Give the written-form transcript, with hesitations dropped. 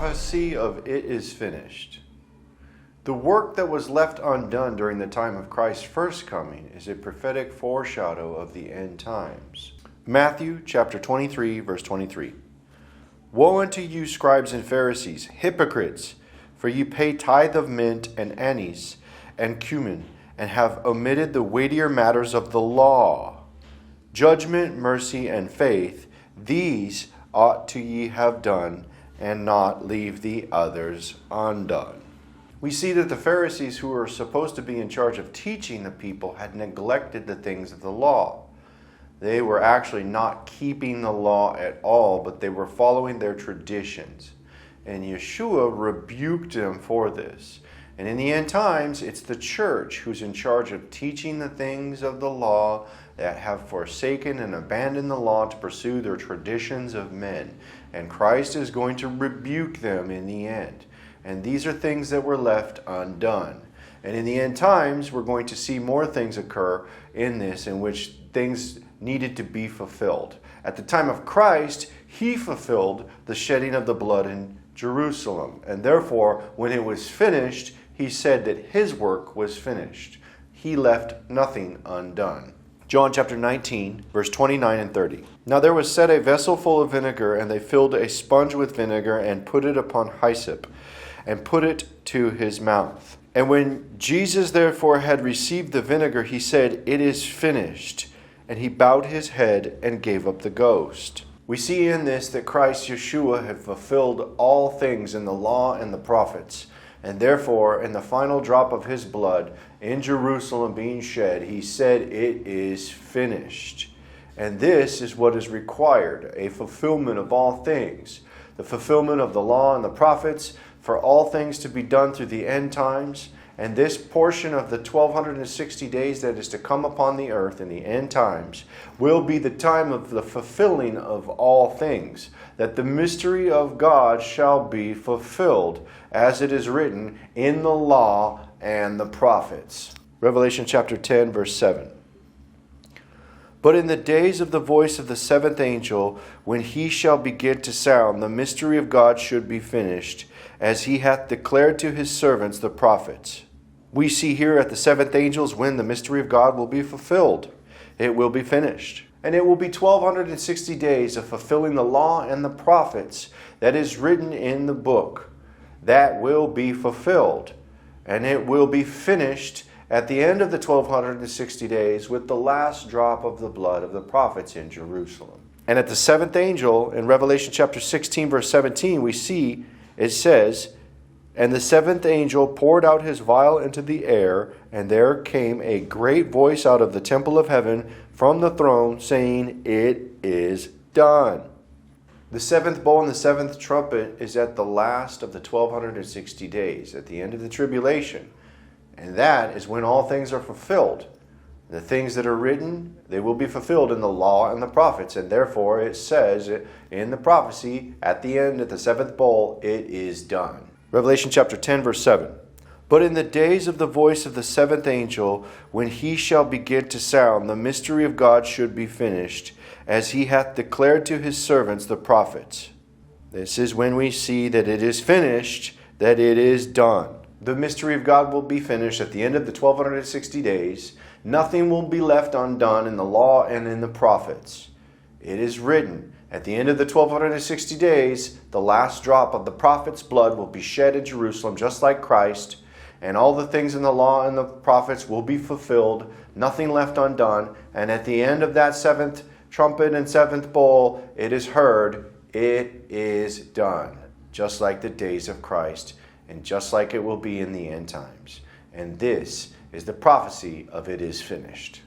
prophecy of it is finished. The work that was left undone during the time of Christ's first coming is a prophetic foreshadow of the end times. Matthew chapter 23, verse 23. Woe unto you, scribes and Pharisees, hypocrites! For ye pay tithe of mint and anise and cumin, and have omitted the weightier matters of the law. Judgment, mercy, and faith, these ought to ye have done, and not leave the others undone. We see that the Pharisees, who were supposed to be in charge of teaching the people, had neglected the things of the law. They were actually not keeping the law at all, but they were following their traditions. And Yeshua rebuked them for this. And in the end times, it's the church who's in charge of teaching the things of the law that have forsaken and abandoned the law to pursue their traditions of men. And Christ is going to rebuke them in the end. And these are things that were left undone. And in the end times, we're going to see more things occur in this, in which things needed to be fulfilled. At the time of Christ, he fulfilled the shedding of the blood in Jerusalem. And therefore, when it was finished, he said that his work was finished. He left nothing undone. John chapter 19, verse 29 and 30. Now there was set a vessel full of vinegar, and they filled a sponge with vinegar, and put it upon hyssop, and put it to his mouth. And when Jesus therefore had received the vinegar, he said, It is finished. And he bowed his head and gave up the ghost. We see in this that Christ Yeshua had fulfilled all things in the law and the prophets. And therefore, in the final drop of his blood in Jerusalem being shed, he said, It is finished. And this is what is required, a fulfillment of all things. The fulfillment of the law and the prophets, for all things to be done through the end times. And this portion of the 1260 days that is to come upon the earth in the end times will be the time of the fulfilling of all things, that the mystery of God shall be fulfilled, as it is written in the law and the prophets. Revelation chapter 10, verse 7. But in the days of the voice of the seventh angel, when he shall begin to sound, the mystery of God should be finished, as he hath declared to his servants the prophets. We see here at the seventh angels when the mystery of God will be fulfilled. It will be finished. And it will be 1260 days of fulfilling the law and the prophets that is written in the book. That will be fulfilled. And it will be finished at the end of the 1260 days with the last drop of the blood of the prophets in Jerusalem. And at the seventh angel, in Revelation chapter 16, verse 17, we see it says, And the seventh angel poured out his vial into the air, and there came a great voice out of the temple of heaven from the throne, saying, It is done. The seventh bowl and the seventh trumpet is at the last of the 1260 days, at the end of the tribulation. And that is when all things are fulfilled. The things that are written, they will be fulfilled in the law and the prophets. And therefore it says in the prophecy, at the end of the seventh bowl, it is done. Revelation chapter 10, verse 7. But in the days of the voice of the seventh angel, when he shall begin to sound, the mystery of God should be finished, as he hath declared to his servants the prophets. This is when we see that it is finished, that it is done. The mystery of God will be finished at the end of the 1260 days. Nothing will be left undone in the law and in the prophets. It is written, at the end of the 1260 days, the last drop of the prophet's blood will be shed in Jerusalem, just like Christ, and all the things in the law and the prophets will be fulfilled, nothing left undone. And at the end of that seventh trumpet and seventh bowl, it is heard, it is done, just like the days of Christ, and just like it will be in the end times. And this is the prophecy of it is finished.